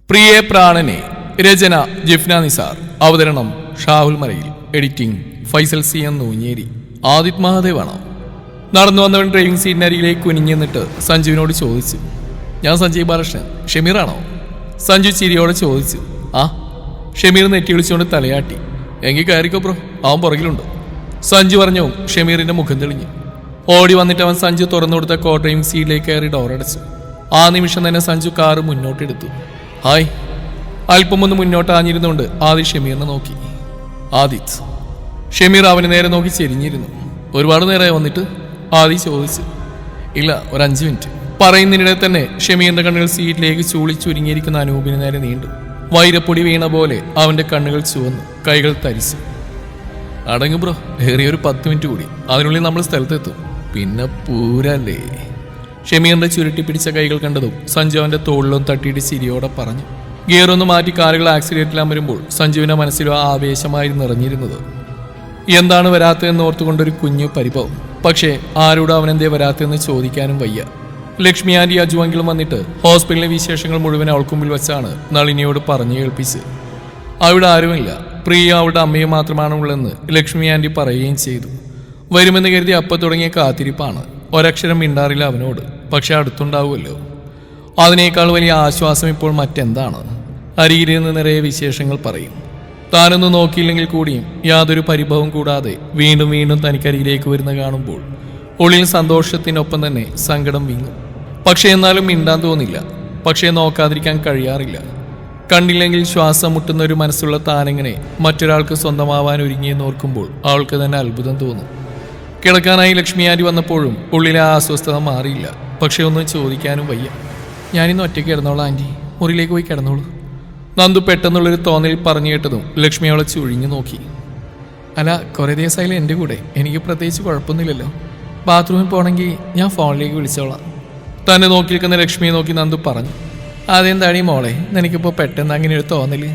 പ്രിയേ പ്രാണനെ. രചന ജിഫ്ന നിസാർ. അവതരണം Shahul Malayil. Editing Faisal C N Noonjeri. Adith മഹാദേവാണോ? നടന്നു വന്നവൻ ഡ്രൈവിംഗ് സീറ്റിനരികിലേക്ക് കുനിഞ്ഞു നിന്നിട്ട് സഞ്ജുവിനോട് ചോദിച്ചു, ഞാൻ സഞ്ജയ് ബാലകൃഷ്ണൻ, ഷമീറാണോ? സഞ്ജു ചിരിയോടെ ചോദിച്ചു. ആ. ഷമീർ നെറ്റി വിളിച്ചുകൊണ്ട് തലയാട്ടി. എങ്കിൽ കയറിക്കോ ബ്രോ, അവൻ പുറകിലുണ്ട്. സഞ്ജു പറഞ്ഞു. ഷമീറിന്റെ മുഖം തെളിഞ്ഞു. ഓടി വന്നിട്ട് അവൻ സഞ്ജു തുറന്നു കൊടുത്ത കോ ഡ്രൈവിംഗ് സീറ്റിലേക്ക് കയറി ഡോറടച്ചു. ആ നിമിഷം തന്നെ സഞ്ജു കാറ് മുന്നോട്ടെടുത്തു. ഹായ്. അല്പം ഒന്ന് മുന്നോട്ട് ആഞ്ഞിരുന്നുകൊണ്ട് ആദിത് ഷമീറിനെ നോക്കി. ആദിത്. ഷമീർ അവന് നേരെ നോക്കി ചെരിഞ്ഞിരുന്നു. ഒരുപാട് നേരമായി വന്നിട്ട്? ആദിത് ചോദിച്ചു. ഇല്ല, ഒരു 5 മിനിറ്റ്. പറയുന്നതിനിടെ തന്നെ ഷമീറിന്റെ കണ്ണുകൾ സീറ്റിലേക്ക് ചൂളി ചുരുങ്ങിയിരിക്കുന്ന അനൂപിന് നേരെ നീണ്ടു. വൈരപ്പൊടി വീണ പോലെ അവന്റെ കണ്ണുകൾ ചുവന്നു, കൈകൾ തരിച്ചു. അടങ്ങ് ബ്രോ, ഏറിയൊരു 10 മിനിറ്റ് കൂടി, അതിനുള്ളിൽ നമ്മൾ സ്ഥലത്തെത്തും. പിന്നെ പൂരല്ലേ? ഷമീറിന്റെ ചുരുട്ടി പിടിച്ച കൈകൾ കണ്ടതും സഞ്ജു അവന്റെ തോളിലും തട്ടിയിട്ട് ചിരിയോടെ പറഞ്ഞു. ഗിയറൊന്ന് മാറ്റി കാറുകൾ ആക്സിഡന്റിൽ അമരുമ്പോൾ സഞ്ജുവിന്റെ മനസ്സിലും ആ ആവേശമായി നിറഞ്ഞിരുന്നത്. എന്താണ് വരാത്തതെന്ന് ഓർത്തുകൊണ്ടൊരു കുഞ്ഞു പരിഭവം. പക്ഷേ ആരോട് അവനെന്തേ വരാത്തതെന്ന് ചോദിക്കാനും വയ്യ. ലക്ഷ്മി ആന്റി അജുവെങ്കിലും വന്നിട്ട് ഹോസ്പിറ്റലിലെ വിശേഷങ്ങൾ മുഴുവൻ അവൾക്ക് മുമ്പിൽ വെച്ചാണ് നളിനിയോട് പറഞ്ഞു കേൾപ്പിച്ച്. അവിടെ ആരുമില്ല, പ്രിയ അവളുടെ അമ്മയും മാത്രമാണ് ഉള്ളതെന്ന് ലക്ഷ്മി ആന്റി പറയുകയും ചെയ്തു. വരുമെന്ന് കരുതി അപ്പം തുടങ്ങിയ കാത്തിരിപ്പാണ്. ഒരക്ഷരം മിണ്ടാറില്ല അവനോട്, പക്ഷെ അടുത്തുണ്ടാവുമല്ലോ. അതിനേക്കാൾ വലിയ ആശ്വാസം ഇപ്പോൾ മറ്റെന്താണ്? അരികിലിരുന്ന് നിറയെ വിശേഷങ്ങൾ പറയും. താനൊന്നും നോക്കിയില്ലെങ്കിൽ കൂടിയും യാതൊരു പരിഭവം കൂടാതെ വീണ്ടും വീണ്ടും തനിക്കരികിലേക്ക് വരുന്ന കാണുമ്പോൾ ഉള്ളിൽ സന്തോഷത്തിനൊപ്പം തന്നെ സങ്കടം വീങ്ങും. പക്ഷെ എന്നാലും മിണ്ടാൻ തോന്നില്ല. പക്ഷേ നോക്കാതിരിക്കാൻ കഴിയാറില്ല. കണ്ടില്ലെങ്കിൽ ശ്വാസം മുട്ടുന്ന ഒരു മനസ്സുള്ള താനെങ്ങനെ മറ്റൊരാൾക്ക് സ്വന്തമാവാൻ ഒരുങ്ങിയെന്ന് ഓർക്കുമ്പോൾ അവൾക്ക് തന്നെ അത്ഭുതം തോന്നും. കിടക്കാനായി ലക്ഷ്മി ആന്റി വന്നപ്പോഴും ഉള്ളിലെ ആ അസ്വസ്ഥത മാറിയില്ല. പക്ഷെ ഒന്നും ചോദിക്കാനും വയ്യ. ഞാനിന്ന് ഒറ്റയ്ക്ക് കിടന്നോളാം ആന്റി, മുറിയിലേക്ക് പോയി കിടന്നോളൂ. നന്ദു പെട്ടെന്നുള്ളൊരു തോന്നലിൽ പറഞ്ഞു കേട്ടതും ലക്ഷ്മി അവളെ ചുഴിഞ്ഞു നോക്കി. അല്ല, കുറേ ദിവസമായാലും എൻ്റെ കൂടെ, എനിക്ക് പ്രത്യേകിച്ച് കുഴപ്പമൊന്നുമില്ലല്ലോ. ബാത്റൂമിൽ പോകണമെങ്കിൽ ഞാൻ ഫോണിലേക്ക് വിളിച്ചോളാം. തന്നെ നോക്കി നിൽക്കുന്ന ലക്ഷ്മിയെ നോക്കി നന്ദു പറഞ്ഞു. അതെന്താണീ മോളെ, നിനക്കിപ്പോൾ പെട്ടെന്ന് അങ്ങനെ ഒരു തോന്നല്?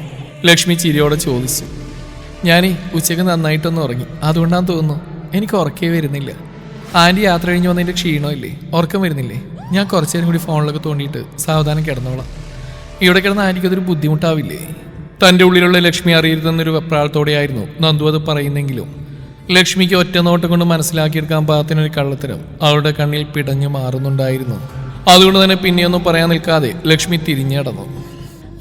ലക്ഷ്മി ചിരിയോടെ ചോദിച്ചു. ഞാനേ ഉച്ചയ്ക്ക് നന്നായിട്ടൊന്ന് ഉറങ്ങി, അതുകൊണ്ടാന്ന് തോന്നുന്നു. എനിക്ക് ഉറക്കേ വരുന്നില്ല. ആൻറ്റി യാത്ര കഴിഞ്ഞ് വന്നതിൻ്റെ ക്ഷീണമില്ലേ, ഉറക്കം വരുന്നില്ലേ? ഞാൻ കുറച്ചു നേരം കൂടി ഫോണിലൊക്കെ തോണ്ടിയിട്ട് സാവധാനം കിടന്നോളാം. ഇവിടെ കിടന്ന ആൻറ്റിക്ക് അതൊരു ബുദ്ധിമുട്ടാവില്ലേ? തൻ്റെ ഉള്ളിലുള്ള ലക്ഷ്മി അറിയരുതെന്നൊരു വെപ്രാളത്തോടെയായിരുന്നു നന്ദു അത് പറയുന്നെങ്കിലും ലക്ഷ്മിക്ക് ഒറ്റ നോട്ടം കൊണ്ട് മനസ്സിലാക്കിയെടുക്കാൻ പാകത്തിനൊരു കള്ളത്തരം അവളുടെ കണ്ണിൽ പിടഞ്ഞു മാറുന്നുണ്ടായിരുന്നു. അതുകൊണ്ട് തന്നെ പിന്നെയൊന്നും പറയാൻ നിൽക്കാതെ ലക്ഷ്മി തിരിഞ്ഞടന്നു.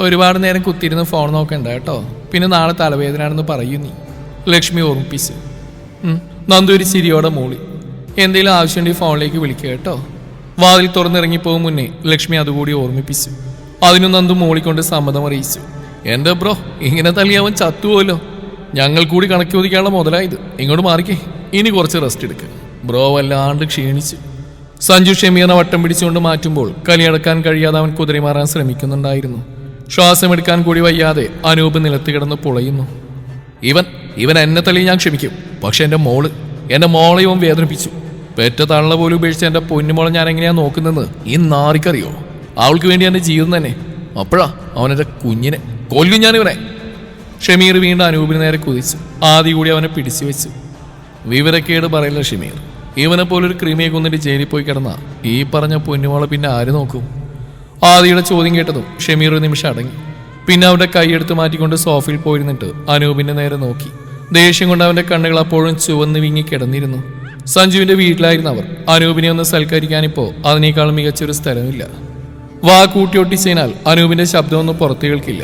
ഒരുപാട് നേരം കുത്തിയിരുന്ന് ഫോൺ നോക്കണ്ട കേട്ടോ, പിന്നെ നാളെ തലവേദനയാണെന്ന് പറയൂ നീ, ലക്ഷ്മി ഓർമ്മിപ്പിച്ചു. നന്ദു ഒരു ചിരിയോടെ മൂളി. എന്തെങ്കിലും ആവശ്യമുണ്ടെങ്കിൽ ഫോണിലേക്ക് വിളിക്കുക കേട്ടോ. വാതിൽ തുറന്നിറങ്ങിപ്പോകും മുന്നേ ലക്ഷ്മി അതുകൂടി ഓർമ്മിപ്പിച്ചു. അതിനു നന്ദു മൂളിക്കൊണ്ട് സമ്മതം അറിയിച്ചു. എൻ്റെ ബ്രോ, ഇങ്ങനെ തള്ളിയവൻ ചത്തുപോലോ. ഞങ്ങൾ കൂടി കണക്ക് ചോദിക്കാനുള്ള മുതലായത്. ഇങ്ങോട്ട് മാറിക്കേ, ഇനി കുറച്ച് റെസ്റ്റ് എടുക്കുക. ബ്രോ വല്ലാണ്ട് ക്ഷീണിച്ചു. സഞ്ജു ഷമീറിനെ വട്ടം പിടിച്ചുകൊണ്ട് മാറ്റുമ്പോൾ കലിയടക്കാൻ കഴിയാതെ അവൻ കുതിരി മാറാൻ ശ്രമിക്കുന്നുണ്ടായിരുന്നു. ശ്വാസമെടുക്കാൻ കൂടി വയ്യാതെ അനൂപ് നിലത്ത് കിടന്ന് പുളയുന്നു. ഇവൻ എന്നെ തള്ളി ഞാൻ ക്ഷമിക്കും, പക്ഷെ എൻ്റെ മോളെ ഇവൻ വേദനിപ്പിച്ചു. പെറ്റ തള്ള പോലും ഉപേക്ഷിച്ച് എൻ്റെ പൊന്നുമോളെ ഞാൻ എങ്ങനെയാ നോക്കുന്നതെന്ന് ഈ നാറിക്കറിയോ? അവൾക്ക് വേണ്ടി എൻ്റെ ജീവിതം തന്നെ. അപ്പോഴാ അവനെൻ്റെ കുഞ്ഞിനെ കൊല്ലും ഞാൻ ഇവനെ. ഷമീർ വീണ്ടും അനൂപിന് നേരെ കുതിച്ചു. ആദ്യ കൂടി അവനെ പിടിച്ചു വെച്ചു. വിവരക്കേട് പറയില്ല ഷമീർ. ഇവനെ പോലൊരു ക്രിമിയെ കൊന്നിട്ട് ജയിലിൽ പോയി കിടന്ന ഈ പറഞ്ഞ പൊന്നുമോളെ പിന്നെ ആര് നോക്കും? ആദിയുടെ ചോദ്യം കേട്ടതും ഷമീർ ഒരു നിമിഷം അടങ്ങി. പിന്നെ അവരുടെ കൈയെടുത്ത് മാറ്റിക്കൊണ്ട് സോഫയിൽ പോയിരുന്നിട്ട് അനൂപിന്റെ നേരെ നോക്കി. ദേഷ്യം കൊണ്ട് അവന്റെ കണ്ണുകൾ അപ്പോഴും ചുവന്ന് വിങ്ങി കിടന്നിരുന്നു. സഞ്ജുവിന്റെ വീട്ടിലായിരുന്നു അവർ. അനൂപിനെ ഒന്ന് സൽക്കരിക്കാനിപ്പോ അതിനേക്കാളും മികച്ചൊരു സ്ഥലമില്ല. വാ കൂട്ടിയൊട്ടിച്ചതിനാൽ അനൂപിന്റെ ശബ്ദമൊന്നും പുറത്തു കേൾക്കില്ല.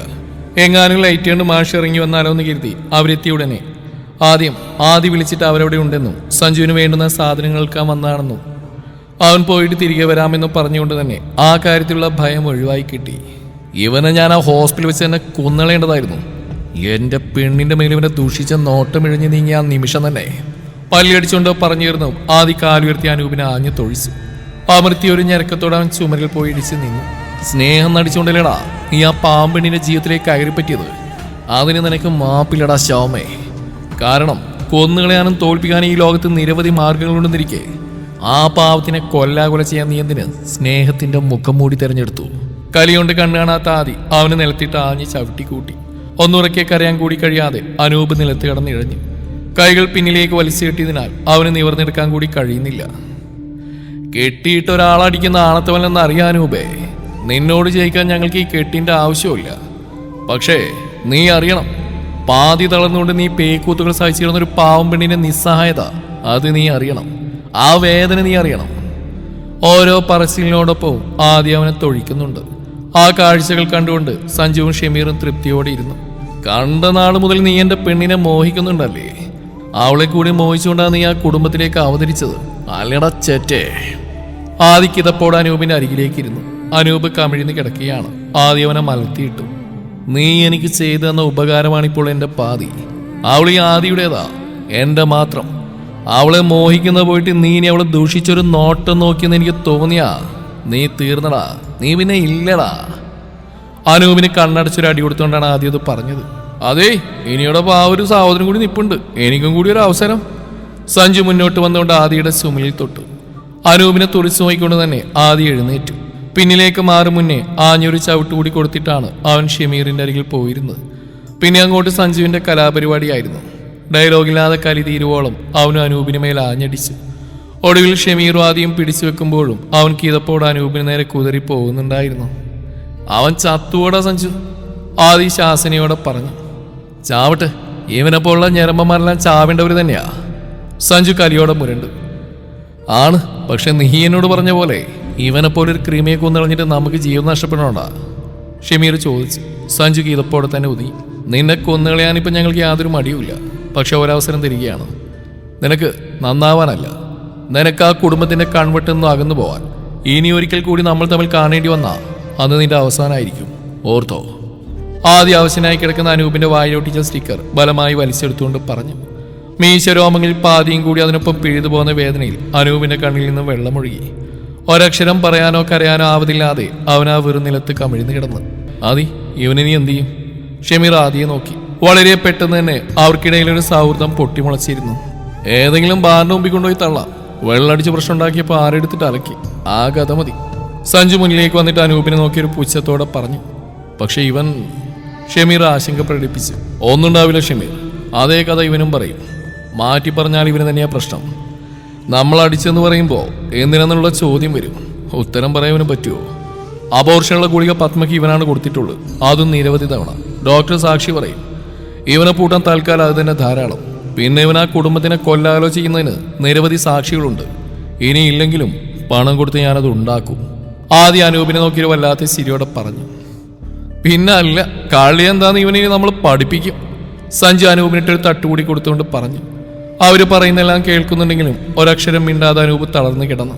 എങ്ങാനും ലൈറ്റ് കണ്ട് മാഷ് ഇറങ്ങി വന്നാലോ എന്ന് കരുതി അവരെത്തിയ ഉടനെ ആദ്യം വിളിച്ചിട്ട് അവരവിടെ ഉണ്ടെന്നും സഞ്ജുവിന് വേണ്ടുന്ന സാധനങ്ങൾ എടുക്കാൻ വന്നാണെന്നും അവൻ പോയിട്ട് തിരികെ വരാമെന്നും പറഞ്ഞുകൊണ്ട് തന്നെ ആ കാര്യത്തിലുള്ള ഭയം ഒഴിവായി കിട്ടി. ഇവനെ ഞാൻ ആ ഹോസ്പിറ്റലിൽ വെച്ച് തന്നെ കൊന്നളേണ്ടതായിരുന്നു. എൻ്റെ പെണ്ണിന്റെ മേൽ ഇവനെ ദൂഷിച്ച നോട്ടം ഇഴഞ്ഞു നീങ്ങിയ ആ നിമിഷം തന്നെ പല്ലിയടിച്ചുകൊണ്ട് പറഞ്ഞിരുന്നു. ആദ്യ കാലുയർത്തി അനൂപിനെ ആഞ്ഞു തൊഴിച്ചു. അമർത്തിയ ഒരു ഞരക്കത്തോടെ അവൻ ചുമരിൽ പോയി ഇടിച്ച് നിന്നു. സ്നേഹം നടിച്ചുകൊണ്ടല്ലേടാ നീ ആ പാമ്പെണ്ണിന്റെ ജീവിതത്തിലേക്ക് കയറി പറ്റിയത്. അതിന് നിനക്ക് മാപ്പില്ലടാ ശവമേ. കാരണം കൊന്നുകളയാനും തോൽപ്പിക്കാനും ഈ ലോകത്ത് നിരവധി മാർഗങ്ങളുണ്ടെന്നിരിക്കെ ആ പാവത്തിനെ കൊല്ലാകൊല ചെയ്യാൻ നീ എന്തിന് സ്നേഹത്തിന്റെ മുഖം മൂടി തെരഞ്ഞെടുത്തു? കലിയോണ്ട് കണ്ണു കാണാത്ത ആദി അവന് നിലത്തിട്ട് ആഞ്ഞ് ചവിട്ടിക്കൂട്ടി. ഒന്നുറക്കെ കരയാൻ കൂടി കഴിയാതെ അനൂപ് നിലത്ത് കിടന്നിഴഞ്ഞു. കൈകൾ പിന്നിലേക്ക് വലിച്ചു കെട്ടിയതിനാൽ അവന് നിവർന്നെടുക്കാൻ കൂടി കഴിയുന്നില്ല. കെട്ടിയിട്ട് ഒരാളടിക്കുന്ന ആണത്തവനെന്ന് അറിയാനൂപേ, നിന്നോട് ജയിക്കാൻ ഞങ്ങൾക്ക് ഈ കെട്ടിന്റെ ആവശ്യമില്ല. പക്ഷേ നീ അറിയണം, പാതി തളർന്നുകൊണ്ട് നീ പേക്കൂത്തുകൾ സഹിച്ചിരുന്ന ഒരു പാവം പെണ്ണിന്റെ നിസ്സഹായത അത് നീ അറിയണം. ആ വേദന നീ അറിയണം. ഓരോ പറച്ചിലിനോടൊപ്പവും ആദ്യം അവനെ തൊഴിക്കുന്നുണ്ട്. ആ കാഴ്ചകൾ കണ്ടുകൊണ്ട് സഞ്ജുവും ഷമീറും തൃപ്തിയോടെ ഇരുന്നു. കണ്ട നാൾ മുതൽ നീ എന്റെ പെണ്ണിനെ മോഹിക്കുന്നുണ്ടല്ലേ? അവളെ കൂടി മോഹിച്ചുകൊണ്ടാണ് നീ ആ കുടുംബത്തിലേക്ക് അവതരിച്ചത് അല്ലടാ ചേറ്റേ. ആദി കിതപ്പോട് അനൂപിന്റെ അരികിലേക്ക് ഇരുന്നു. അനൂപ് കമിഴ്ന്ന് കിടക്കുകയാണ്. ആദ്യം അവനെ മലർത്തിയിട്ടു. നീ എനിക്ക് ചെയ്തു തന്ന ഉപകാരമാണിപ്പോൾ എന്റെ പാതി. അവൾ ഈ ആദിയുടേതാ, എന്റെ മാത്രം. അവളെ മോഹിക്കുന്ന പോയിട്ട് നീ ഇനി അവളെ ദൂഷിച്ചൊരു നോട്ടം നോക്കിയെന്ന് എനിക്ക് തോന്നിയാ നീ തീർന്നടാ, നീ പിന്നെ ഇല്ലടാ. അനൂപിന് കണ്ണടച്ചൊരു അടി കൊടുത്തുകൊണ്ടാണ് ആദ്യം അത് പറഞ്ഞത്. അതെ, ഇനിയോടൊപ്പം ആ ഒരു സഹോദരൻ കൂടി നിപ്പുണ്ട്, എനിക്കും കൂടി ഒരു അവസരം. സഞ്ജു മുന്നോട്ട് വന്നുകൊണ്ട് ആദിയുടെ സുമലിൽ തൊട്ടു. അനൂപിനെ തുറിച്ചു നോക്കിക്കൊണ്ട് തന്നെ ആദി എഴുന്നേറ്റു. പിന്നിലേക്ക് മാറും മുന്നേ ആഞ്ഞൊരു ചവിട്ടുകൂടി കൊടുത്തിട്ടാണ് അവൻ ഷമീറിന്റെ അരികിൽ പോയിരുന്നത്. പിന്നെ അങ്ങോട്ട് സഞ്ജുവിന്റെ കലാപരിപാടിയായിരുന്നു. ഡയലോഗില്ലാതെ കലി തീരുവോളം അവനും അനൂപിന് മേൽ ആഞ്ഞടിച്ചു. ഒടുവിൽ ഷമീറും ആദ്യം പിടിച്ചു വെക്കുമ്പോഴും അവൻ കിതപ്പോട് അനൂപിന് നേരെ കുതറി പോകുന്നുണ്ടായിരുന്നു. അവൻ ചത്തുവോടാ സഞ്ജു, ആദി ശാസനയോടെ പറഞ്ഞു. ചാവട്ടെ, ഇവനെപ്പോലുള്ള ഞരമ്പന്മാരെല്ലാം ചാവേണ്ടവർ തന്നെയാ. സഞ്ജു കലിയോടെ മുരണ്ടു. ആണ്, പക്ഷെ നീ എന്നോട് പറഞ്ഞ പോലെ ഇവനെപ്പോലെ ഒരു ക്രിമിയെ കൊന്നിളഞ്ഞിട്ട് നമുക്ക് ജീവൻ നഷ്ടപ്പെടണോടാ? ഷമീർ ചോദിച്ചു. സഞ്ജു കിതപ്പോടെ തന്നെ ഒതുങ്ങി. നിന്നെ കൊന്നുകളയാനിപ്പം ഞങ്ങൾക്ക് യാതൊരു മടിയുമില്ല. പക്ഷെ ഒരവസരം തരികയാണ്. നിനക്ക് നന്നാവാനല്ല, നിനക്ക് ആ കുടുംബത്തിന്റെ കൺവെട്ടെന്ന് അകന്നു പോവാൻ. ഇനി ഒരിക്കൽ കൂടി നമ്മൾ തമ്മിൽ കാണേണ്ടി വന്നാ അന്ന് നിന്റെ അവസാനമായിരിക്കും, ഓർത്തോ? ആദ്യ ആവശ്യനായി കിടക്കുന്ന അനൂപിന്റെ വായിലൊട്ടിച്ച സ്റ്റിക്കർ ബലമായി വലിച്ചെടുത്തുകൊണ്ട് പറഞ്ഞു. മീശരോമങ്ങളിൽ പാതിയും കൂടി അതിനൊപ്പം പിഴുതു പോകുന്ന വേദനയിൽ അനൂപിന്റെ കണ്ണിൽ നിന്ന് വെള്ളമൊഴുകി. ഒരക്ഷരം പറയാനോ കരയാനോ ആവതില്ലാതെ അവൻ ആ വെറു നിലത്ത് കമിഴ്ന്നു കിടന്നു. ആദി, ഇവനെ നീ എന്ത് ചെയ്യും? ഷമീർ ആദിയെ നോക്കി. വളരെ പെട്ടെന്ന് തന്നെ അവർക്കിടയിലൊരു സൗഹൃദം പൊട്ടിമുളച്ചിരുന്നു. ഏതെങ്കിലും ബാറിന്റെ മുമ്പിൽ കൊണ്ടുപോയി തള്ളാം. വെള്ളടിച്ച് പ്രശ്നം ഉണ്ടാക്കിയപ്പോൾ ആരെടുത്തിട്ട് അലക്കി. ആ കഥ മതി. സഞ്ജു മുന്നിലേക്ക് വന്നിട്ട് അനൂപിനെ നോക്കിയൊരു പുച്ഛത്തോടെ പറഞ്ഞു. പക്ഷെ ഇവൻ... ഷമീർ ആശങ്ക പ്രകടിപ്പിച്ചു. ഒന്നുണ്ടാവില്ല ഷമീർ, അതേ കഥ ഇവനും പറയും. മാറ്റി പറഞ്ഞാൽ ഇവന് തന്നെയാ പ്രശ്നം. നമ്മൾ അടിച്ചെന്ന് പറയുമ്പോൾ എന്തിനെന്നുള്ള ചോദ്യം വരും. ഉത്തരം പറയാൻ പറ്റുമോ? അബോർഷനുള്ള ഗുളിക പത്മയ്ക്ക് ഇവനാണ് കൊടുത്തിട്ടുള്ളത്, അതും നിരവധി തവണ. ഡോക്ടർ സാക്ഷി പറയും. ഇവനെ പൂട്ടാൻ തൽക്കാലം അത് തന്നെ ധാരാളം. പിന്നെ ഇവൻ ആ കുടുംബത്തിനെ കൊല്ലാലോ ചെയ്യുന്നതിന് നിരവധി സാക്ഷികളുണ്ട്. ഇനിയില്ലെങ്കിലും പണം കൊടുത്ത് ഞാനത് ഉണ്ടാക്കും. ആദ്യം അനൂപിനെ നോക്കിയൊരു വല്ലാത്ത ചിരിയോടെ പറഞ്ഞു. പിന്നെ അല്ല, കളി എന്താന്ന് ഇവനെ നമ്മൾ പഠിപ്പിക്കും. സഞ്ജു അനൂപിനിട്ടൊരു തട്ടുകൂടി കൊടുത്തുകൊണ്ട് പറഞ്ഞു. അവര് പറയുന്നെല്ലാം കേൾക്കുന്നുണ്ടെങ്കിലും ഒരക്ഷരം മിണ്ടാതെ അനൂപ് തളർന്നു കിടന്നു.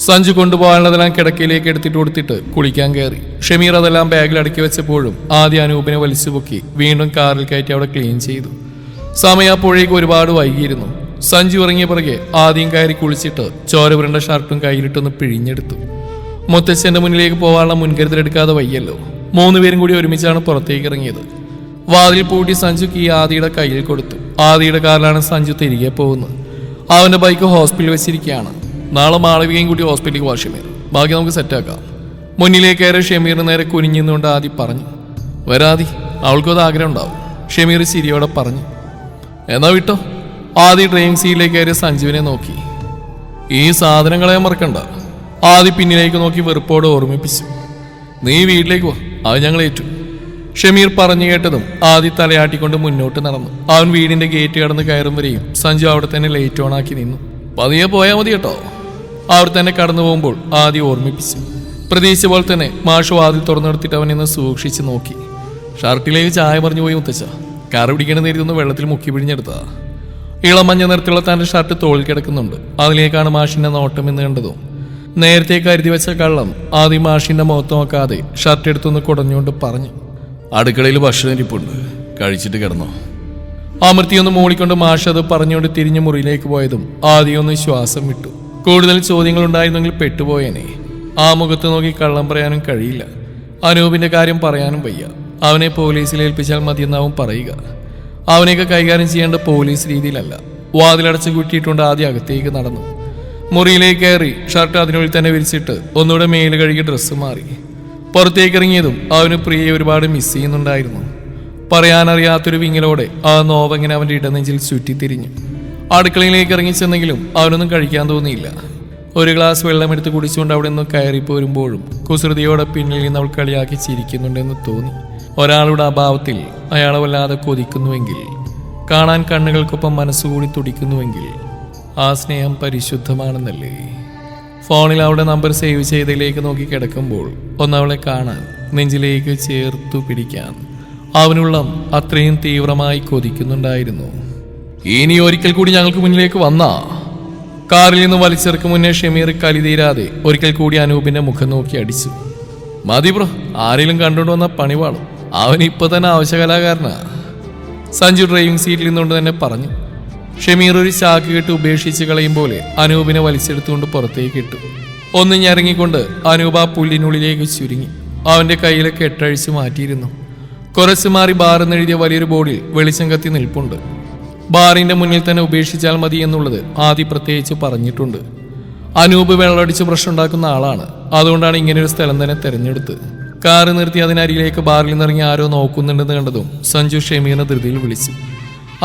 സഞ്ജു കൊണ്ടുപോകാനുള്ളതെല്ലാം കിടക്കയിലേക്ക് എടുത്തിട്ട് കൊടുത്തിട്ട് കുളിക്കാൻ കയറി. ഷമീർ അതെല്ലാം ബാഗിൽ അടുക്കി വെച്ചപ്പോഴും ആദ്യം അനൂപിനെ വലിച്ചു പൊക്കി വീണ്ടും കാറിൽ കയറ്റി അവിടെ ക്ലീൻ ചെയ്തു. സമയം അപ്പോഴേക്ക് ഒരുപാട് വൈകിയിരുന്നു. സഞ്ജു ഇറങ്ങിയ പുറകെ ആദ്യം കയറി കുളിച്ചിട്ട് ചോര പുരണ്ട ഷർട്ടും കയ്യിലിട്ടൊന്ന് പിഴിഞ്ഞെടുത്തു. മുത്തച്ഛന്റെ മുന്നിലേക്ക് പോകാനുള്ള മുൻകരുതലെടുക്കാതെ വയ്യല്ലോ. 3 പേരും കൂടി ഒരുമിച്ചാണ് പുറത്തേക്ക് ഇറങ്ങിയത്. വാതിൽ പൂട്ടി സഞ്ജു കീ ആദിയുടെ കയ്യിൽ കൊടുത്തു. ആദിയുടെ കാറിലാണ് സഞ്ജു തിരികെ പോകുന്നത്. അവന്റെ ബൈക്ക് ഹോസ്പിറ്റലിൽ വെച്ചിരിക്കുകയാണ്. നാളെ മാളവികയും കൂടി ഹോസ്പിറ്റലിലേക്ക് പോകാം ഷമീർ, ബാക്കി നമുക്ക് സെറ്റാക്കാം. മുന്നിലേക്ക് കയറി ഷമീറിന് നേരെ കുനിഞ്ഞുകൊണ്ട് ആദി പറഞ്ഞു. വരാതി, അവൾക്കത് ആഗ്രഹം ഉണ്ടാവും. ഷമീർ ചിരിയോടെ പറഞ്ഞു. എന്നാ വിട്ടോ. ആദി ഡ്രൈവിംഗ് സീറ്റിലേക്ക് കയറി സഞ്ജുവിനെ നോക്കി. ഈ സാധനങ്ങളെ മറക്കണ്ട. ആദി പിന്നിലേക്ക് നോക്കി വെറുപ്പോടെ ഓർമ്മിപ്പിച്ചു. നീ വീട്ടിലേക്ക് പോ, അത് ഞങ്ങൾ ഏറ്റു. ഷമീർ പറഞ്ഞു കേട്ടതും ആദി തലയാട്ടിക്കൊണ്ട് മുന്നോട്ട് നടന്നു. അവൻ വീടിന്റെ ഗേറ്റ് കടന്ന് കയറും വരെയും സഞ്ജു അവിടെ തന്നെ ലൈറ്റ് ഓൺ ആക്കി നിന്നു. പതിയെ പോയാൽ മതി കേട്ടോ. അവർ തന്നെ കടന്നു പോകുമ്പോൾ ആദി ഓർമ്മിപ്പിച്ചു. പ്രതീക്ഷിച്ച പോലെ തന്നെ മാഷു വാതിൽ തുറന്നെടുത്തിട്ട് അവൻ ഇന്ന് സൂക്ഷിച്ച് നോക്കി. ഷർട്ടിലേക്ക് ചായ പറഞ്ഞു പോയി മുത്തച്ഛ. കറി പിടിക്കേണ്ട നേരിട്ടൊന്ന് വെള്ളത്തിൽ മുക്കി പിഴിഞ്ഞെടുത്താ. ഇളം മഞ്ഞ നിറത്തിലുള്ള തന്റെ ഷർട്ട് തോളിൽ കിടക്കുന്നുണ്ട്. അതിലേക്കാണ് മാഷിന്റെ നോട്ടം എന്ന് കണ്ടതും നേരത്തെ കരുതി വെച്ച കള്ളം ആദ്യം മാഷിന്റെ മുഖത്ത് നോക്കാതെ ഷർട്ട് എടുത്തൊന്ന് കുടഞ്ഞുകൊണ്ട് പറഞ്ഞു. അടുക്കളയിൽ ഭക്ഷണം ഇരിപ്പുണ്ട്, കഴിച്ചിട്ട് കിടന്നോ. അമൃത്തിയൊന്ന് മൂളിക്കൊണ്ട് മാഷ് അത് പറഞ്ഞുകൊണ്ട് തിരിഞ്ഞു മുറിയിലേക്ക് പോയതും ആദ്യം ഒന്ന് ശ്വാസം വിട്ടു. കൂടുതൽ ചോദ്യങ്ങൾ ഉണ്ടായിരുന്നെങ്കിൽ പെട്ടുപോയേനെ. ആ മുഖത്ത് നോക്കി കള്ളം പറയാനും കഴിയില്ല. അനൂപിന്റെ കാര്യം പറയാനും വയ്യ. അവനെ പോലീസിൽ ഏൽപ്പിച്ചാൽ മതിയെന്നാവും പറയുക. അവനെയൊക്കെ കൈകാര്യം ചെയ്യേണ്ട പോലീസ് രീതിയിലല്ല. വാതിലടച്ച് കുറ്റിയിട്ടുണ്ട് ആദ്യം അകത്തേക്ക് നടന്നു. മുറിയിലേക്ക് കയറി ഷർട്ട് അതിനുള്ളിൽ തന്നെ വിരിച്ചിട്ട് ഒന്നുകൂടെ മേല് കഴുകി ഡ്രസ്സ് മാറി. പുറത്തേക്ക് ഇറങ്ങിയതും അവന് പ്രിയയെ ഒരുപാട് മിസ് ചെയ്യുന്നുണ്ടായിരുന്നു. പറയാനറിയാത്തൊരു വിങ്ങലോടെ ആ നോവങ്ങനെ അവന്റെ ഇടനെഞ്ചിൽ ചുറ്റിത്തിരിഞ്ഞു. അടുക്കളയിലേക്ക് ഇറങ്ങിച്ചെന്നെങ്കിലും അവനൊന്നും കഴിക്കാൻ തോന്നിയില്ല. ഒരു ഗ്ലാസ് വെള്ളമെടുത്ത് കുടിച്ചുകൊണ്ട് അവിടെ നിന്ന് കയറിപ്പോരുമ്പോഴും കുസൃതിയോടെ പിന്നിൽ നിന്ന് അവൾ കളിയാക്കി ചിരിക്കുന്നുണ്ടെന്ന് തോന്നി. ഒരാളുടെ അഭാവത്തിൽ അയാളെ വല്ലാതെ കൊതിക്കുന്നുവെങ്കിൽ, കാണാൻ കണ്ണുകൾക്കൊപ്പം മനസ്സുകൂടി തുടിക്കുന്നുവെങ്കിൽ ആ സ്നേഹം പരിശുദ്ധമാണെന്നല്ലേ. ഫോണിൽ അവളുടെ നമ്പർ സേവ് ചെയ്തതിലേക്ക് നോക്കി കിടക്കുമ്പോൾ ഒന്നവളെ കാണാൻ, നെഞ്ചിലേക്ക് ചേർത്തു പിടിക്കാൻ അവനുള്ള അത്രയും തീവ്രമായി കൊതിക്കുന്നുണ്ടായിരുന്നു. ഇനി ഒരിക്കൽ കൂടി ഞങ്ങൾക്ക് മുന്നിലേക്ക് വന്നാ. കാറിൽ നിന്ന് വലിച്ചെറുക്കും മുന്നേ ഷമീർ കലിതീരാതെ ഒരിക്കൽ കൂടി അനൂപിന്റെ മുഖം നോക്കി അടിച്ചു. മതി ബ്രോ, ആരെങ്കിലും കണ്ടുകൊണ്ട് വന്ന പണിവാളും. അവൻ ഇപ്പൊ തന്നെ ആവശ്യകലാകാരനാ, സഞ്ജു ഡ്രൈവിംഗ് സീറ്റിൽ നിന്നുകൊണ്ട് തന്നെ പറഞ്ഞു. ഷമീർ ഒരു ചാക്ക് കെട്ട് ഉപേക്ഷിച്ച് കളയും പോലെ അനൂപിനെ വലിച്ചെടുത്തുകൊണ്ട് പുറത്തേക്ക് ഇട്ടു. ഒന്ന് ഞെറങ്ങിക്കൊണ്ട് അനൂപ് ആ പുല്ലിനുള്ളിലേക്ക് ചുരുങ്ങി. അവന്റെ കയ്യിലെ കെട്ടഴിച്ചു മാറ്റിയിരുന്നു. കുറച്ച് മാറി ബാറെന്നെഴുതിയ വലിയൊരു ബോർഡിൽ വെളിച്ചം കത്തി നിൽപ്പുണ്ട്. ബാറിന്റെ മുന്നിൽ തന്നെ ഉപേക്ഷിച്ചാൽ മതി എന്നുള്ളത് ആദ്യം പ്രത്യേകിച്ച് പറഞ്ഞിട്ടുണ്ട്. അനൂപ് വെള്ളമടിച്ച് പ്രശ്നമുണ്ടാക്കുന്ന ആളാണ്. അതുകൊണ്ടാണ് ഇങ്ങനെയൊരു സ്ഥലം തന്നെ തെരഞ്ഞെടുത്ത്. കാറ് നിർത്തി അതിനരിയിലേക്ക് ബാറിൽ നിന്നിറങ്ങി ആരോ നോക്കുന്നുണ്ടെന്ന് കണ്ടതും സഞ്ജു ഷമീറിനെ ധൃതിയിൽ വിളിച്ചു.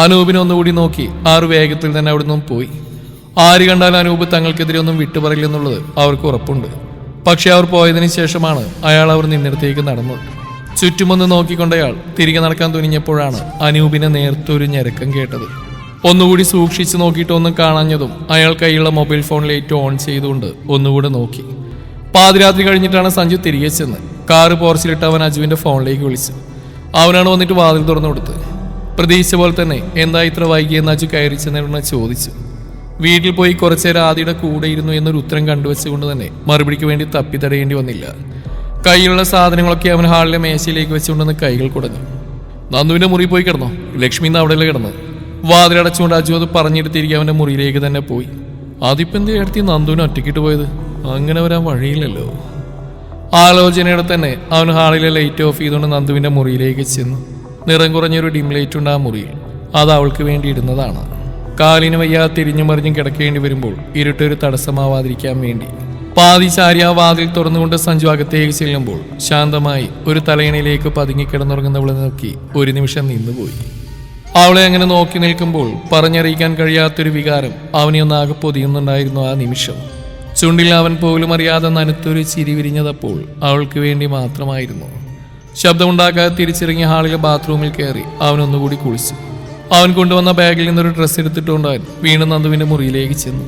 അനൂപിനെ ഒന്നുകൂടി നോക്കി ആറ് വേഗത്തിൽ തന്നെ അവിടെ നിന്നും പോയി. ആര് കണ്ടാലും അനൂപ് തങ്ങൾക്കെതിരെ ഒന്നും വിട്ടുപറയില്ലെന്നുള്ളത് അവർക്ക് ഉറപ്പുണ്ട്. പക്ഷെ അവർ പോയതിനു ശേഷമാണ് അയാൾ അവർ നിന്നിടത്തേക്ക് നടന്നത്. ചുറ്റുമൊന്ന് നോക്കിക്കൊണ്ടയാൾ തിരികെ നടക്കാൻ തുനിഞ്ഞപ്പോഴാണ് അനൂപിനെ നേർത്തൊരു ഞരക്കം കേട്ടത്. ഒന്നുകൂടി സൂക്ഷിച്ചു നോക്കിയിട്ട് ഒന്നും കാണാഞ്ഞതും അയാൾ കൈയുള്ള മൊബൈൽ ഫോൺ ലൈറ്റ് ഓൺ ചെയ്തുകൊണ്ട് ഒന്നുകൂടെ നോക്കി. പാതിരാത്രി കഴിഞ്ഞിട്ടാണ് സഞ്ജു തിരികെ ചെന്ന് കാറ് പോർച്ചിലിട്ട് അവൻ അജുവിന്റെ ഫോണിലേക്ക് വിളിച്ചു. അവനാണ് വന്നിട്ട് വാതിൽ തുറന്നു കൊടുത്തത്. പ്രതീക്ഷിച്ച പോലെ തന്നെ എന്താ ഇത്ര വൈകിയെന്ന് അജു കയറി ചെന്നിരുന്ന ചോദിച്ചു. വീട്ടിൽ പോയി കുറച്ചേരം ആദിയുടെ കൂടെ ഇരുന്നു എന്നൊരു ഉത്തരം കണ്ടുവച്ചുകൊണ്ട് തന്നെ മറുപടിക്ക് വേണ്ടി തപ്പിത്തടയേണ്ടി വന്നില്ല. കയ്യിലുള്ള സാധനങ്ങളൊക്കെ അവൻ ഹാളിലെ മേശയിലേക്ക് വെച്ചുകൊണ്ടെന്ന് കൈകൾ കുടഞ്ഞു. നന്ദുവിന്റെ മുറി പോയി കിടന്നോ? ലക്ഷ്മി ഇന്ന് അവിടെയല്ലേ കിടന്ന്? വാതിലടച്ചുകൊണ്ട് അജു അത് പറഞ്ഞിട്ട് തിരികെ അവന്റെ മുറിയിലേക്ക് തന്നെ പോയി. അതിപ്പോ എന്ത് എടുത്തി നന്ദുവിനെ ഒറ്റക്കിട്ട് പോയത്? അങ്ങനെ വരാൻ വഴിയില്ലല്ലോ. ആലോചനയുടെ തന്നെ അവൻ ഹാളിലെ ലൈറ്റ് ഓഫ് ചെയ്തുകൊണ്ട് നന്ദുവിന്റെ മുറിയിലേക്ക് ചെന്നു. നിറം കുറഞ്ഞൊരു ഡിം ലൈറ്റ് ഉണ്ട് ആ മുറിയിൽ. അത് അവൾക്ക് വേണ്ടി ഇടുന്നതാണ്. കാലിന് വയ്യാതെ തിരിഞ്ഞു മറിഞ്ഞും കിടക്കേണ്ടി വരുമ്പോൾ ഇരുട്ടൊരു തടസ്സമാവാതിരിക്കാൻ വേണ്ടി പാതി ചാരി ആ വാതിൽ തുറന്നുകൊണ്ട് സഞ്ജു അകത്തേക്ക് ചെല്ലുമ്പോൾ ശാന്തമായി ഒരു തലയണയിലേക്ക് പതുങ്ങിക്കിടന്നുറങ്ങുന്നവളെ നോക്കി ഒരു നിമിഷം നിന്നുപോയി. അവളെ അങ്ങനെ നോക്കി നിൽക്കുമ്പോൾ പറഞ്ഞറിയിക്കാൻ കഴിയാത്തൊരു വികാരം അവനെ ഒന്നാകെ പൊതിയുന്നുണ്ടായിരുന്നു ആ നിമിഷം. ചുണ്ടിൽ അവൻ പോലും അറിയാതെ നനുത്തൊരു ചിരി വിരിഞ്ഞതപ്പോൾ അവൾക്ക് വേണ്ടി മാത്രമായിരുന്നു. ശബ്ദമുണ്ടാക്കാതെ തിരിച്ചിറങ്ങിയ ഹാളിലെ ബാത്റൂമിൽ കയറി അവനൊന്നുകൂടി കുളിച്ചു. അവൻ കൊണ്ടുവന്ന ബാഗിൽ നിന്നൊരു ഡ്രസ്സ് എടുത്തിട്ടുണ്ടാൻ വീണ്ടും നന്ദുവിന്റെ മുറിയിലേക്ക് ചെന്നു.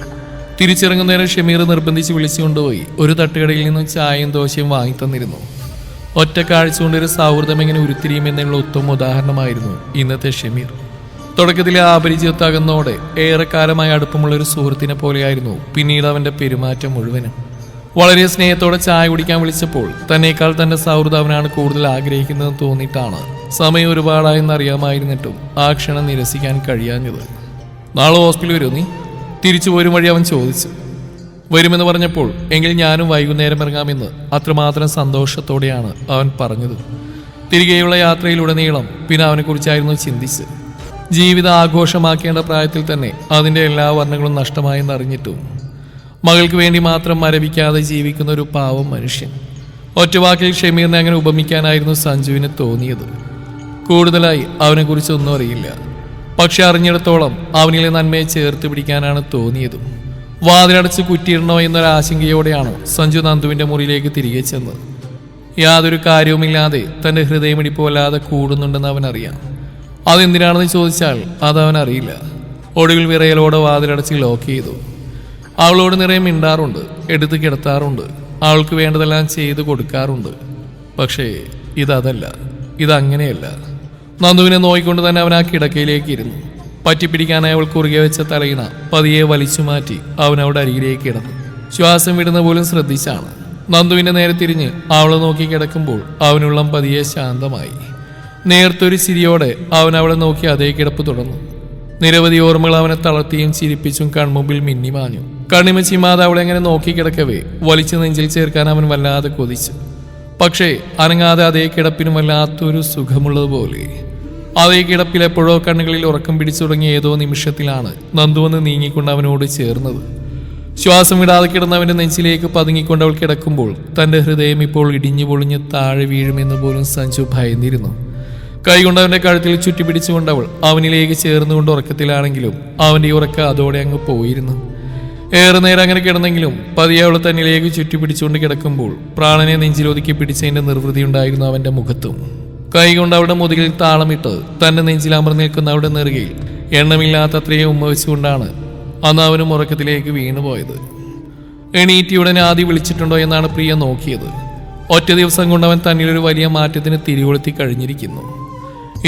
തിരിച്ചിറങ്ങുന്നതിന് ഷമീർ നിർബന്ധിച്ച് വിളിച്ചുകൊണ്ടുപോയി ഒരു തട്ടുകടയിൽ നിന്നും ചായയും ദോശയും വാങ്ങി തന്നിരുന്നു. ഒറ്റ കാഴ്ച കൊണ്ടൊരു സൗഹൃദം എങ്ങനെ ഉരുത്തിരിയുമെന്നുള്ള ഉത്തമ ഉദാഹരണമായിരുന്നു ഇന്നത്തെ ഷമീർ. തുടക്കത്തിലെ അപരിചിതത്തകന്നോടെ ഏറെക്കാലമായി അടുപ്പമുള്ള ഒരു സുഹൃത്തിനെ പോലെയായിരുന്നു പിന്നീട് അവന്റെ പെരുമാറ്റം മുഴുവനും. വളരെ സ്നേഹത്തോടെ ചായ കുടിക്കാൻ വിളിച്ചപ്പോൾ തന്നേക്കാൾ തന്റെ സൗഹൃദം അവനാണ് കൂടുതൽ ആഗ്രഹിക്കുന്നതെന്ന് തോന്നിയിട്ടാണ് സമയം ഒരുപാടായെന്ന് അറിയാമായിരുന്നിട്ടും ആ ക്ഷണം നിരസിക്കാൻ കഴിയാഞ്ഞത്. നാളെ ഹോസ്പിറ്റലിൽ വരുമോ നീ? തിരിച്ചു പോരും വഴി അവൻ ചോദിച്ചു. വരുമെന്ന് പറഞ്ഞപ്പോൾ എങ്കിൽ ഞാനും വൈകുന്നേരം ഇറങ്ങാമെന്ന് അത്രമാത്രം സന്തോഷത്തോടെയാണ് അവൻ പറഞ്ഞത്. തിരികെയുള്ള യാത്രയിലുടനീളം പിന്നെ അവനെക്കുറിച്ചായിരുന്നു ചിന്തിച്ച്. ജീവിതം ആഘോഷമാക്കേണ്ട പ്രായത്തിൽ തന്നെ അതിൻ്റെ എല്ലാ വർണ്ണങ്ങളും നഷ്ടമായെന്നറിഞ്ഞിട്ടും മകൾക്ക് വേണ്ടി മാത്രം മരവിക്കാതെ ജീവിക്കുന്ന ഒരു പാവം മനുഷ്യൻ. ഒറ്റവാക്കിൽ ഷമീറിനെ അങ്ങനെ ഉപമിക്കാനായിരുന്നു സഞ്ജുവിന് തോന്നിയത്. കൂടുതലായി അവനെക്കുറിച്ച് ഒന്നും അറിയില്ല. പക്ഷെ അറിഞ്ഞിടത്തോളം അവനിലെ നന്മയെ ചേർത്ത് പിടിക്കാനാണ് തോന്നിയതും. വാതിലടച്ച് കുറ്റിയിടണോ എന്നൊരാശങ്കയോടെയാണ് സഞ്ജു നന്ദുവിന്റെ മുറിയിലേക്ക് തിരികെ ചെന്നത്. യാതൊരു കാര്യവുമില്ലാതെ തന്റെ ഹൃദയമിടിപ്പ് വല്ലാതെ കൂടുന്നുണ്ടെന്ന് അവനറിയാം. അതെന്തിനാണെന്ന് ചോദിച്ചാൽ അതവനറിയില്ല. ഒടുവിൽ വിറയലോടെ വാതിലടച്ച് ലോക്ക് ചെയ്തു. അവളോട് നിറയെ മിണ്ടാറുണ്ട്, എടുത്ത് കിടത്താറുണ്ട്, അവൾക്ക് വേണ്ടതെല്ലാം ചെയ്തു കൊടുക്കാറുണ്ട്. പക്ഷേ ഇതല്ല, ഇതങ്ങനെയല്ല. നന്ദുവിനെ നോയിക്കൊണ്ട് തന്നെ അവൻ ആ കിടക്കയിലേക്ക് ഇരുന്നു. പറ്റിപ്പിടിക്കാനായി അവൾ കുറുകെ വെച്ച തലയിണ പതിയെ വലിച്ചു മാറ്റി അവൻ അവിടെ അരികിലേക്ക് കിടന്നു. ശ്വാസം വിടുന്ന പോലും ശ്രദ്ധിച്ചാണ്. നന്ദുവിന്റെ നേരെ തിരിഞ്ഞ് അവളെ നോക്കി കിടക്കുമ്പോൾ അവനുള്ളം പതിയെ ശാന്തമായി. നേർത്തൊരു ചിരിയോടെ അവൻ അവളെ നോക്കി അതേ കിടപ്പ് തുടർന്നു. നിരവധി ഓർമ്മകൾ അവനെ തളർത്തിയും ചിരിപ്പിച്ചും കൺമുമ്പിൽ മിന്നിമാഞ്ഞു. കണ്ണിമ ചിമ്മാതെ അവളെ എങ്ങനെ നോക്കി കിടക്കവേ വലിച്ചു നെഞ്ചിൽ ചേർക്കാൻ അവൻ വല്ലാതെ കൊതിച്ചു. പക്ഷേ അനങ്ങാതെ അതേ കിടപ്പിനും വല്ലാത്തൊരു സുഖമുള്ളതുപോലെ. അതേ കിടപ്പിൽ എപ്പോഴോ കണ്ണുകളിൽ ഉറക്കം പിടിച്ചു തുടങ്ങിയ ഏതോ നിമിഷത്തിലാണ് നന്ദുവന്ന് നീങ്ങിക്കൊണ്ട് അവനോട് ചേർന്നത്. ശ്വാസം വിടാതെ കിടന്നവന്റെ നെഞ്ചിലേക്ക് പതുങ്ങിക്കൊണ്ട് അവൾ കിടക്കുമ്പോൾ തന്റെ ഹൃദയം ഇപ്പോൾ ഇടിഞ്ഞു പൊളിഞ്ഞ് താഴെ വീഴുമെന്ന് പോലും സഞ്ജു ഭയന്നിരുന്നു. കൈകൊണ്ട് അവന്റെ കഴുത്തിൽ ചുറ്റിപ്പിടിച്ചുകൊണ്ട് അവൾ അവനിലേക്ക് ചേർന്നുകൊണ്ട് ഉറക്കത്തിലാണെങ്കിലും അവന്റെ ഉറക്കം അതോടെ അങ്ങ് പോയിരുന്നു. ഏറെ നേരം അങ്ങനെ കിടന്നെങ്കിലും പതിയെ അവൾ തന്നിലേക്ക് ചുറ്റിപ്പിടിച്ചുകൊണ്ട് കിടക്കുമ്പോൾ പ്രാണനെ നെഞ്ചിലൊതുക്കി പിടിച്ചതിന്റെ നിർവൃതി ഉണ്ടായിരുന്നു അവന്റെ മുഖത്തും. കൈകൊണ്ട് അവിടെ മുതുകിൽ താളമിട്ട് തന്റെ നെഞ്ചിൽ അമർന്നു നിൽക്കുന്ന അവിടെ നെറുകയിൽ എണ്ണമില്ലാത്തത്രയും ഉമ്മ വെച്ചുകൊണ്ടാണ് അന്ന് അവനും ഉറക്കത്തിലേക്ക് വീണുപോയത്. എണീറ്റിയുടനെ ആദ്യം വിളിച്ചിട്ടുണ്ടോ എന്നാണ് പ്രിയ നോക്കിയത്. ഒറ്റ ദിവസം കൊണ്ട് അവൻ തന്നിലൊരു വലിയ മാറ്റത്തിന് തിരികൊളുത്തി കഴിഞ്ഞിരിക്കുന്നു.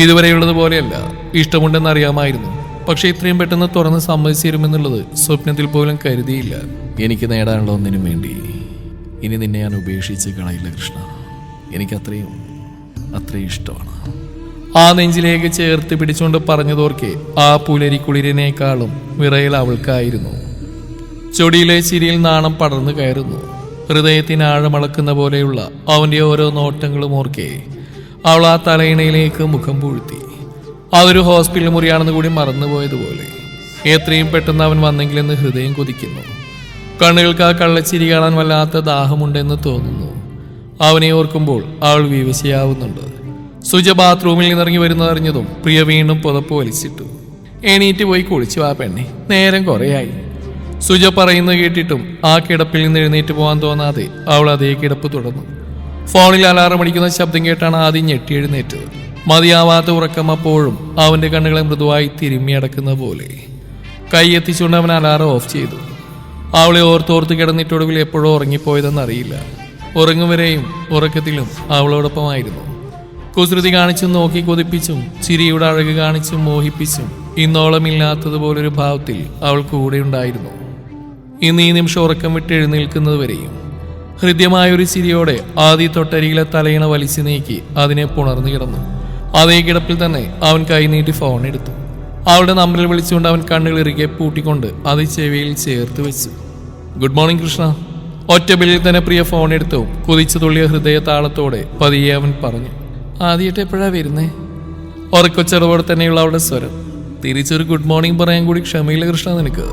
ഇതുവരെയുള്ളതുപോലെയല്ല, ഇഷ്ടമുണ്ടെന്നറിയാമായിരുന്നു. പക്ഷെ ഇത്രയും പെട്ടെന്ന് തുറന്ന് സമ്മതിച്ചിരുമെന്നുള്ളത് സ്വപ്നത്തിൽ പോലും കരുതിയില്ല. എനിക്ക് നേടാനുള്ള ഒന്നിനും വേണ്ടി ഇനി നിന്നെ ഞാൻ ഉപേക്ഷിച്ച് കളയില്ല കൃഷ്ണ. എനിക്ക് അത്രയും ഇഷ്ടമാണ്. ആ നെഞ്ചിലേക്ക് ചേർത്ത് പിടിച്ചുകൊണ്ട് പറഞ്ഞതോർക്കെ ആ പുലരിക്കുളിരിനേക്കാളും വിറയൽ അവൾക്കായിരുന്നു. ചൊടിയിലെ ചിരിയിൽ നാണം പടർന്നു കയറുന്നു. ഹൃദയത്തിന് ആഴമളക്കുന്ന പോലെയുള്ള അവന്റെ ഓരോ നോട്ടങ്ങളും ഓർക്കെ അവൾ ആ തലയിണയിലേക്ക് മുഖം പൂഴ്ത്തി. അതൊരു ഹോസ്പിറ്റൽ മുറിയാണെന്ന് കൂടി മറന്നുപോയതുപോലെ. എത്രയും പെട്ടെന്ന് അവൻ വന്നെങ്കിലെന്ന് ഹൃദയം കൊതിക്കുന്നു. കണ്ണുകൾക്ക് ആ കള്ളച്ചിരി കാണാൻ വല്ലാത്ത ദാഹമുണ്ടെന്ന് തോന്നുന്നു. അവനെ ഓർക്കുമ്പോൾ അവൾ വിവശയാവുന്നുണ്ട്. സുജ ബാത്റൂമിൽ നിന്നിറങ്ങി വരുന്നതറിഞ്ഞതും പ്രിയ വീണ്ടും പുതപ്പ് വലിച്ചിട്ടു. എണീറ്റ് പോയി കുളിച്ചു വാ പെണ്ണെ, നേരം കുറേയായി. സുജ പറയുന്നത് കേട്ടിട്ടും ആ കിടപ്പിൽ നിന്ന് എഴുന്നേറ്റ് പോകാൻ തോന്നാതെ അവൾ അതേ കിടപ്പ് തുടർന്നു. ഫോണിൽ അലാറം അടിക്കുന്ന ശബ്ദം കേട്ടാണ് ആദ്യം ഞെട്ടി എഴുന്നേറ്റത്. മതിയാവാത്ത ഉറക്കം അപ്പോഴും അവന്റെ കണ്ണുകളെ മൃദുവായി തിരുമ്മി അടക്കുന്ന പോലെ. കൈ എത്തിച്ചുകൊണ്ട് അവൻ അലാറം ഓഫ് ചെയ്തു. അവളെ ഓർത്തോർത്ത് കിടന്നിട്ടൊടുവിൽ എപ്പോഴോ ഉറങ്ങിപ്പോയതെന്നറിയില്ല. ഉറങ്ങും വരെയും ഉറക്കത്തിലും അവളോടൊപ്പമായിരുന്നു. കുസൃതി കാണിച്ചും നോക്കി കൊതിപ്പിച്ചും ചിരിയുടെ അഴക് കാണിച്ചും മോഹിപ്പിച്ചും ഇന്നോളം ഇല്ലാത്തതുപോലൊരു ഭാവത്തിൽ അവൾ കൂടെ ഉണ്ടായിരുന്നു. ഇന്ന് ഈ നിമിഷം ഉറക്കം വിട്ട് എഴുന്നേൽക്കുന്നത് വരെയും ഹൃദ്യമായൊരു ചിരിയോടെ ആദ്യ തൊട്ടരികിലെ തലയിണ വലിച്ചു നീക്കി അതിനെ പുണർന്നു കിടന്നു. അതേ കിടപ്പിൽ തന്നെ അവൻ കൈനീട്ടി ഫോൺ എടുത്തു. അവളുടെ നമ്പറിൽ വിളിച്ചുകൊണ്ട് അവൻ കണ്ണുകൾ ഇറുകെ പൂട്ടിക്കൊണ്ട് അത് ചെവിയിൽ ചേർത്ത് വെച്ചു. Good morning Krishna. ഒറ്റ ബില്ലിൽ തന്നെ പ്രിയ ഫോൺ എടുത്തു. കുതിച്ചു തുള്ളിയ ഹൃദയ താളത്തോടെ പതിയെ അവൻ പറഞ്ഞു, ആദ്യമായിട്ട് എപ്പോഴാ വരുന്നേ? ഉറക്കൊച്ചെറവോടെ തന്നെയുള്ള അവളുടെ സ്വരം. തിരിച്ചൊരു ഗുഡ് മോർണിംഗ് പറയാൻ കൂടി ക്ഷമയില്ല കൃഷ്ണ നിനക്ക്?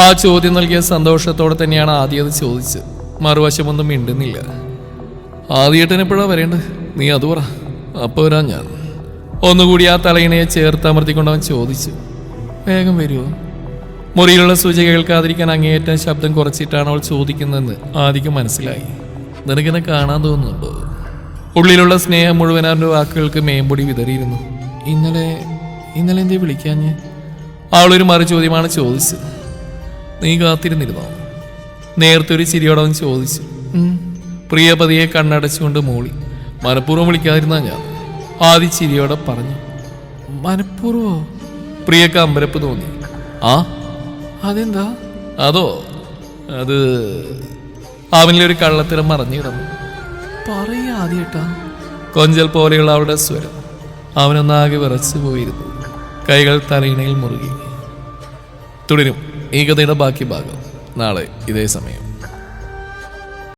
ആ ചോദ്യം നൽകിയ സന്തോഷത്തോടെ തന്നെയാണ് ആദ്യം അത് ചോദിച്ചത്. മറുവശമൊന്നും മിണ്ടുന്നില്ല. ആദ്യമായിട്ട് എപ്പോഴാ വരേണ്ടത്? നീ അത് പറ, അപ്പോൾ വരാൻ ഞാൻ. ഒന്നുകൂടി ആ തലയിണയെ ചേർത്ത് അമർത്തിക്കൊണ്ട് അവൻ ചോദിച്ചു, വേഗം വരുമോ? മുറിയിലുള്ള സൂചി കേൾക്കാതിരിക്കാൻ അങ്ങേയറ്റം ശബ്ദം കുറച്ചിട്ടാണ് അവൾ ചോദിക്കുന്നതെന്ന് ആദ്യം മനസ്സിലായി. നിനക്കെന്നെ കാണാൻ തോന്നുന്നുണ്ടോ? ഉള്ളിലുള്ള സ്നേഹം മുഴുവൻ അവൻ്റെ വാക്കുകൾക്ക് മേമ്പൊടി വിതറിയിരുന്നു. ഇന്നലെ എന്തേ വിളിക്കാഞ്ഞ്? അവളൊരു മറു ചോദ്യമാണ് ചോദിച്ചത്. നീ കാത്തിരുന്നിരുന്നോ? നേരത്തെ ഒരു ചിരിയോടെ അവൻ ചോദിച്ചു. പ്രിയ പതിയെ കണ്ണടച്ചുകൊണ്ട് മൂളി. മനഃപൂർവ്വം വിളിക്കാതിരുന്നാ ഞാൻ, ആദ്യ ചിരിയോടെ പറഞ്ഞു. മനഃപൂർവ്വോ? പ്രിയക്ക് അമ്പരപ്പ് തോന്നി. ആ അതെന്താ? അതോ അത് അവനിലൊരു കള്ളത്തരം മറഞ്ഞു കിടന്നു. പറയാ ആദ്യട്ടാ. കൊഞ്ചൽ പോലെയുള്ള അവളുടെ സ്വരം. അവനൊന്നാകെ വിറച്ചു പോയിരുന്നു. കൈകൾ തലയിണയിൽ മുറുകി. തുടരും ഈ കഥയുടെ ബാക്കി ഭാഗം നാളെ ഇതേ സമയം.